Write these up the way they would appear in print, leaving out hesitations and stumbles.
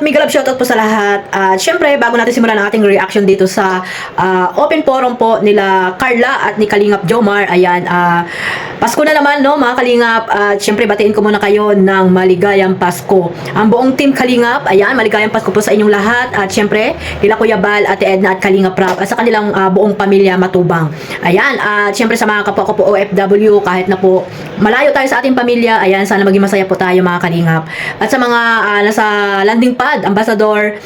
mega love shoutout po sa lahat. At syempre, bago natin simulan ang ating reaction dito sa open forum po nila Carla at ni Kalingap Jomar. Ayan, Pasko na naman, no, mga Kalingap. At syempre, batiin ko muna kayo ng maligayang Pasko. Ang buong team Kalingap, ayan, maligayang Pasko po sa inyong lahat. At syempre, kila Kuya Bal, Ate Edna at Kalingap Rap at sa kanilang buong pamilya Matubang. Ayan, at syempre sa mga kapwa ko po OFW, kahit na po malayo tayo sa ating pamilya, ayan, sana maging masaya po tayo mga Kalingap. At sa mga nasa landing pad, ambassador,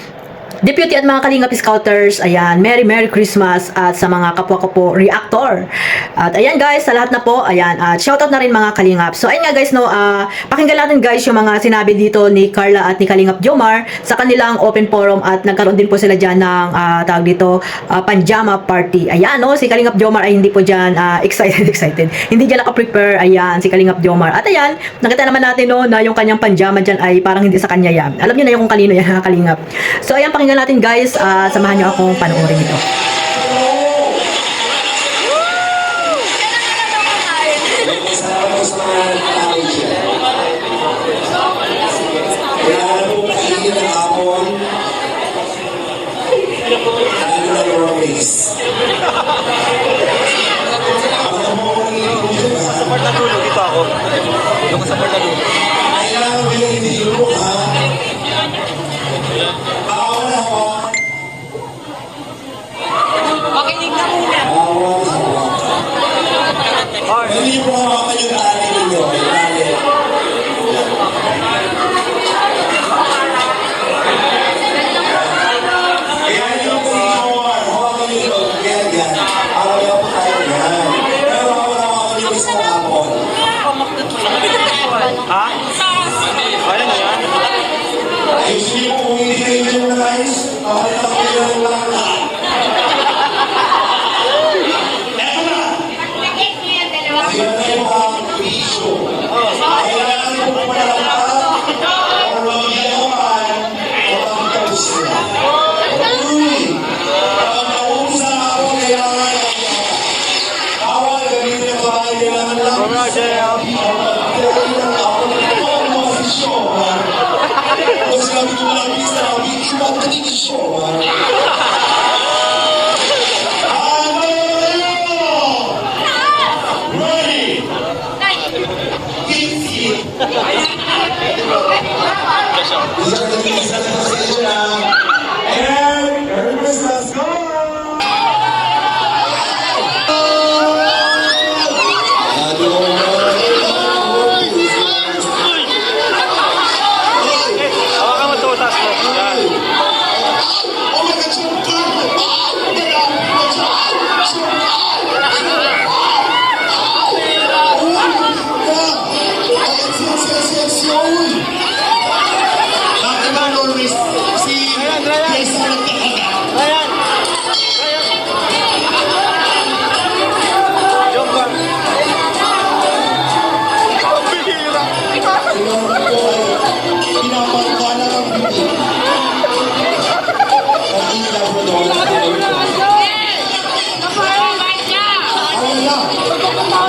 deputy at mga Kalingap Scouters, ayan, Merry Christmas at sa mga kapwa ko po reactor. At ayan guys, sa lahat na po, ayan, at shoutout na rin mga Kalingap. So ayun nga guys, no, pakinggan natin guys yung mga sinabi dito ni Carla at ni Kalingap Jomar sa kanilang open forum at nagkaroon din po sila dyan ng tawag dito, pajama party. Ayan, no, si Kalingap Jomar ay hindi po dyan excited. Hindi dyan naka-prepare, ayan, si Kalingap Jomar. At ayan, nakita naman natin no, na yung kanyang pajama dyan ay parang hindi sa kanya yan. Alam niyo na yung kung kanino yan, Kalingap. So ayan, pakinggan natin guys, samahan niyo akong panoorin ito. Sa part na dulo, dito ako. Doon sa part na dulo. Makinig ka muna. Hindi po hawakan yung tali ninyo. Ayan yung pinakawan. Hawakan nyo ito. Yan. Araw po tayo yan. Pero hawakan nyo mismo kapon. Ha? Kaya na yan? Ayusin nyo kung hindi kayo dyan na guys. Pakita ko yung lang lahat. Ayan na yung ang piso. Kailangan po pumalapan kung magigalawan o ang tapos na. Uy! Ang naubos na ako, kailangan awal, gamitin ang babae, kailangan lang. Kailangan ako ng mga fisyo. Kung sinabi ko lang, pista, sumat ka din fisyo. Hawakan mo ito, taas mo. Yan. Ryan! Jomar! Ang bihira! Pinapagkana ng bibig. Ang ilaw mo doon. Ayaw na.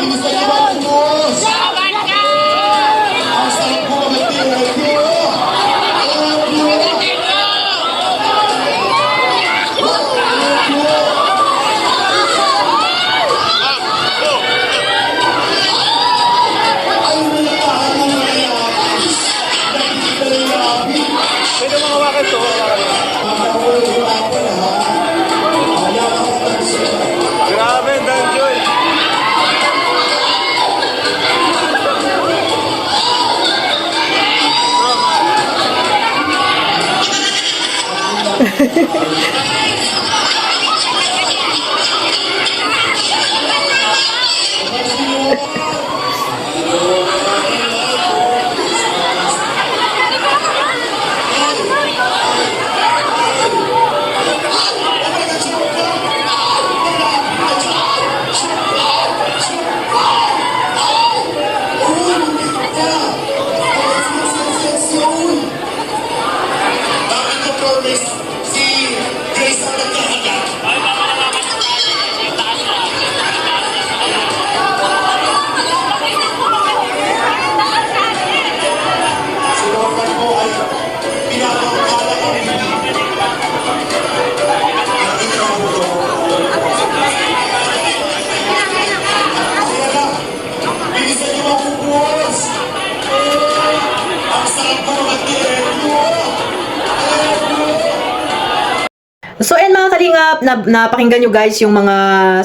Bilisan niyo ba ang boss? Ang sarap ko mag-tira ko. Pwede mo hawakan ito. Grabe, Danjoy! Si Grace ang nagkakaroon. mga kalingap, napakinggan nyo guys yung mga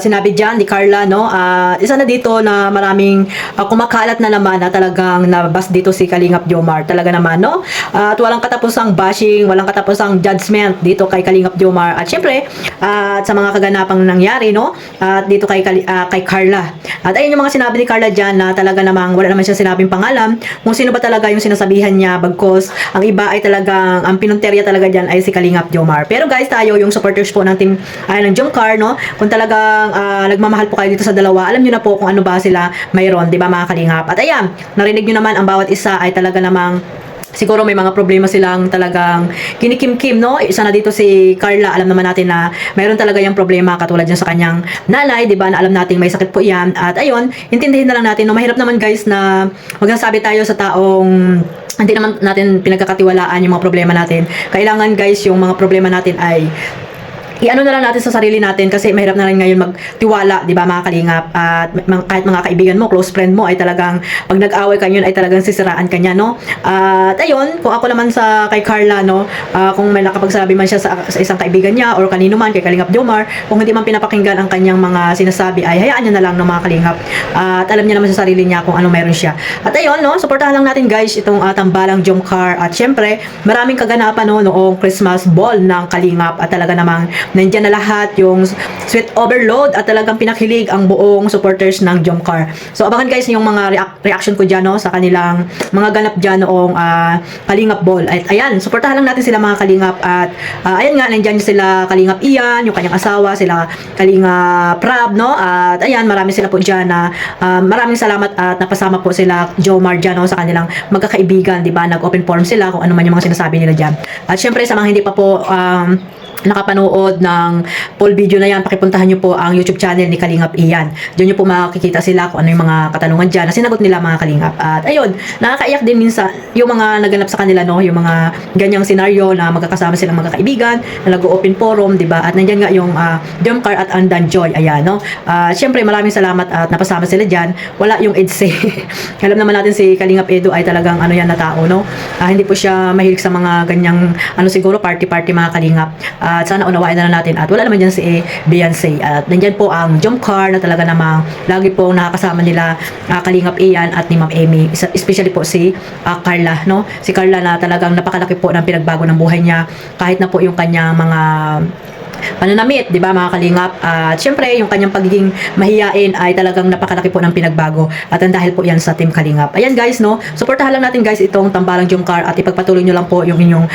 sinabi dyan ni Carla, no? Isa na dito na maraming kumakalat na naman na talagang nabas dito si Kalingap Jomar. Talaga naman, no? At walang katapusang bashing, walang katapusang judgment dito kay Kalingap Jomar. At syempre, at sa mga kaganapang nangyari, no? At dito kay Carla. At ayun yung mga sinabi ni Carla dyan na talaga namang wala naman siya sinabing pangalan kung sino ba talaga yung sinasabihan niya, bagkos ang iba ay talagang, ang pinunterya talaga dyan ay si Kalingap Jomar. Pero guys, tayo yung supporters po ng team ng Jomcar, no? Kung talagang nagmamahal po kayo dito sa dalawa, alam nyo na po kung ano ba sila mayroon, di ba mga kalingap? At ayan, narinig nyo naman ang bawat isa ay talaga namang siguro may mga problema silang talagang kinikim-kim, no? Isa na dito si Carla, alam naman natin na mayroon talaga yung problema katulad dyan sa kanyang nanay, di ba? Na alam natin may sakit po yan. At ayun, intindihin na lang natin, no? Mahirap naman guys na magsasabi tayo sa taong hindi naman natin pinagkakatiwalaan yung mga problema natin. Kailangan guys, yung mga problema natin ay i-ano na lang natin sa sarili natin kasi mahirap na lang ngayon magtiwala, di ba mga kalingap? At kahit mga kaibigan mo, close friend mo ay talagang pag nag-away ka yun ay talagang sisiraan ka niya, no? At ayun, kung ako naman sa kay Carla, no, kung may nakapagsabi man siya sa isang kaibigan niya or kanino man kay Kalingap Jomar, kung hindi man pinapakinggan ang kanyang mga sinasabi ay hayaan niya na lang, no, mga kalingap. At alam niya naman sa sarili niya kung ano meron siya. At ayun, no, suportahan lang natin guys itong tambalang Jomcar. At syempre, maraming kaganapan, no, noong Christmas ball ng Kalingap at talaga namang nandiyan na lahat yung sweet overload at talagang pinakhilig ang buong supporters ng Jomcar. So abangan guys yung mga reaction ko dyan, no, sa kanilang mga ganap dyan noong Kalingap ball. At ayan, suportahan lang natin sila mga kalingap. At ayan nga, nandiyan sila Kalingap Ian, yung kanyang asawa, sila Kalingap Rab, no? At ayan, marami sila po dyan na maraming salamat at napasama po sila Jomar dyan, no, sa kanilang magkakaibigan, di ba? Nag-open forum sila kung ano man yung mga sinasabi nila dyan. At syempre sa mga hindi pa po nakapanood ng full video na yan, pakipuntahan nyo po ang YouTube channel ni Kalingap Ian. Diyan nyo po makikita sila kung ano yung mga katanungan dyan na sinagot nila mga kalingap. At ayun, nakakaiyak din minsan yung mga naganap sa kanila, no, yung mga ganyang senaryo na magkakasama silang magkakaibigan na nag-open forum, di ba? At nandiyan nga yung Jomcar at Andan Joy, ayan, no? Syempre maraming salamat at napasama sila dyan. Wala yung EDSE. Alam naman natin si Kalingap Edu ay talagang ano yan na tao, no? Hindi po siya mahilig sa mga ganyang ano siguro party-party mga kalingap. At sana unawain na natin. At wala naman dyan si Beyonce. At nandyan po ang Jomcar na talaga namang lagi pong nakakasama nila Kalingap Ian at ni Ma'am Amy. Especially po si Carla, no? Si Carla na talagang napakalaki po ng pinagbago ng buhay niya. Kahit na po yung kanyang mga pananamit, di ba mga kalingap? At syempre, yung kanyang pagiging mahiyain ay talagang napakalaki po ng pinagbago. At ang dahil po yan sa Team Kalingap. Ayan guys, no? Suportahan lang natin guys itong tambalang Jomcar at ipagpatuloy nyo lang po yung inyong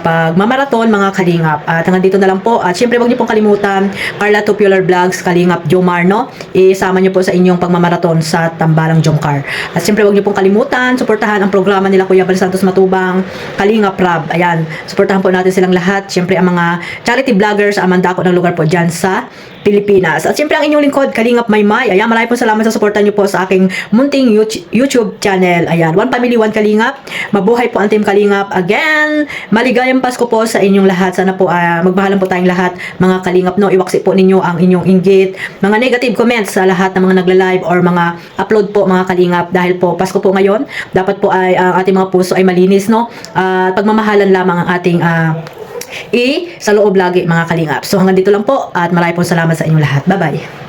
pagmamaraton mga kalingap. At hanggang dito na lang po. At syempre, huwag nyo pong kalimutan, Carla Tupular Vlogs, Kalingap Jomar, no? Isama nyo po sa inyong pagmamaraton sa tambalang Jomcar. At syempre, huwag nyo pong kalimutan, suportahan ang programa nila Kuya Bal Santos Matubang, Kalingap Rab. Ayan, suportahan po natin silang lahat. Syempre, ang mga charity vloggers, amanda ako ng lugar po dyan sa Pilipinas. At siyempre ang inyong lingkod, Kalingap Maymay. Ayan, maraming po salamat sa suporta nyo po sa aking munting YouTube channel. Ayan, One Family, One Kalingap. Mabuhay po ang Team Kalingap. Again, maligayang Pasko po sa inyong lahat. Sana po magbahalan po tayong lahat, mga Kalingap, no? Iwaksi po ninyo ang inyong inggit, mga negative comments sa lahat ng mga nagla-live or mga upload po, mga Kalingap. Dahil po, Pasko po ngayon, dapat po ay ang ating mga puso ay malinis, no? At pagmamahalan lamang ang ating sa loob lagi mga kalingap. So hanggang dito lang po at maraming po salamat sa inyong lahat. Bye-bye.